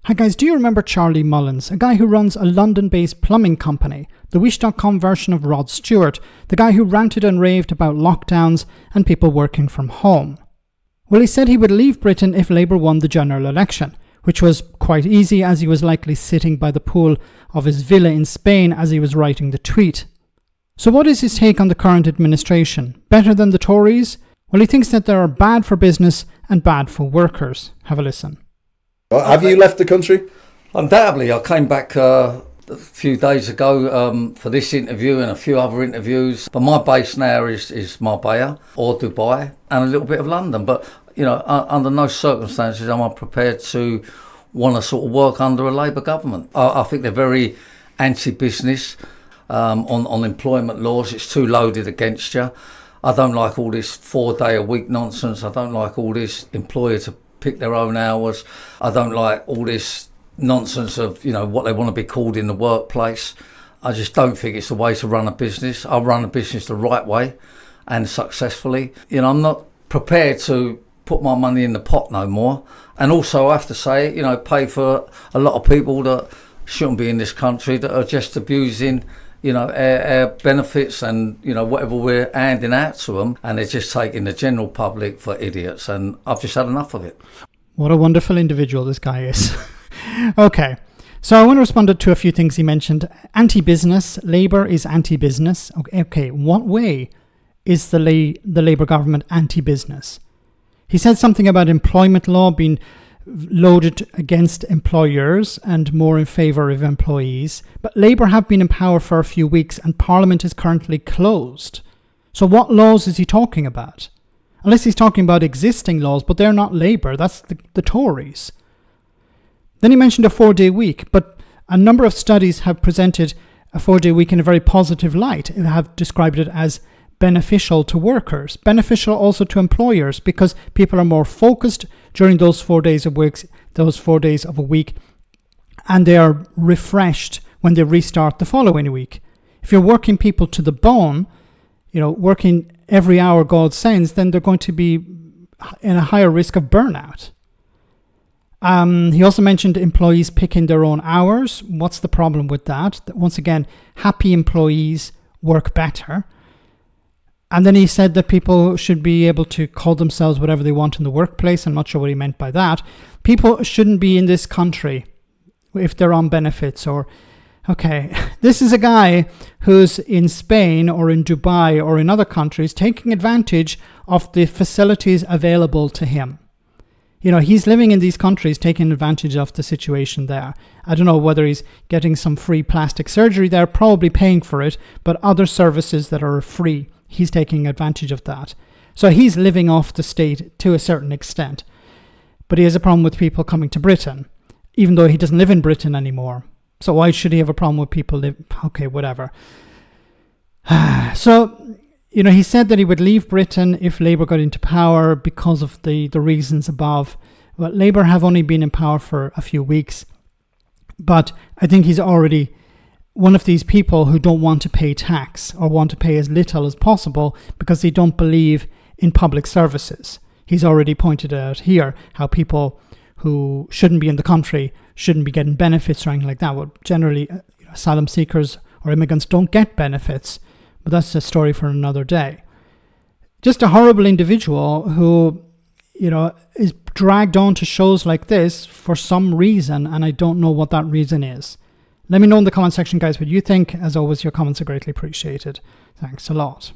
Hi guys, do you remember Charlie Mullins, a guy who runs a London-based plumbing company, the Wish.com version of Rod Stewart, the guy who ranted and raved about lockdowns and people working from home? Well, he said he would leave Britain if Labour won the general election, which was quite easy as he was likely sitting by the pool of his villa in Spain as he was writing the tweet. So what is his take on the current administration? Better than the Tories? Well, he thinks that they are bad for business and bad for workers. Have a listen. Have you left the country? Undoubtedly. I came back a few days ago for this interview and a few other interviews. But my base now is Marbella or Dubai and a little bit of London. But, under no circumstances am I prepared to want to sort of work under a Labour government. I think they're very anti-business on employment laws. It's too loaded against you. I don't like all this 4-day-a-week nonsense. I don't like all this employer to pick their own hours. I don't like all this nonsense of, what they want to be called in the workplace. I just don't think it's the way to run a business. I run a business the right way and successfully. I'm not prepared to put my money in the pot no more. And also I have to say, pay for a lot of people that shouldn't be in this country that are just abusing our benefits and, whatever we're handing out to them, and they're just taking the general public for idiots, and I've just had enough of it. What a wonderful individual this guy is. Okay, so I want to respond to a few things he mentioned. Anti-business, Labour is anti-business. Okay, what way is the Labour government anti-business? He said something about employment law being loaded against employers and more in favour of employees. But Labour have been in power for a few weeks and Parliament is currently closed. So what laws is he talking about? Unless he's talking about existing laws, but they're not Labour, that's the Tories. Then he mentioned a 4-day week, but a number of studies have presented a 4-day week in a very positive light and have described it as beneficial to workers, beneficial also to employers, because people are more focused during those 4 days of a week, and they are refreshed when they restart the following week. If you're working people to the bone, working every hour God sends, then they're going to be in a higher risk of burnout. He also mentioned employees picking their own hours. What's the problem with that? Once again, happy employees work better. And then he said that people should be able to call themselves whatever they want in the workplace. I'm not sure what he meant by that. People shouldn't be in this country if they're on benefits okay, this is a guy who's in Spain or in Dubai or in other countries taking advantage of the facilities available to him. He's living in these countries taking advantage of the situation there. I don't know whether he's getting some free plastic surgery there, probably paying for it, but other services that are free, he's taking advantage of that. So he's living off the state to a certain extent. But he has a problem with people coming to Britain, even though he doesn't live in Britain anymore. So why should he have a problem with people okay, whatever. So, he said that he would leave Britain if Labour got into power because of the reasons above. Well, Labour have only been in power for a few weeks, but I think he's already one of these people who don't want to pay tax or want to pay as little as possible because they don't believe in public services. He's already pointed out here how people who shouldn't be in the country shouldn't be getting benefits or anything like that. Well, generally, asylum seekers or immigrants don't get benefits, but that's a story for another day. Just a horrible individual who, is dragged on to shows like this for some reason, and I don't know what that reason is. Let me know in the comment section, guys, what you think. As always, your comments are greatly appreciated. Thanks a lot.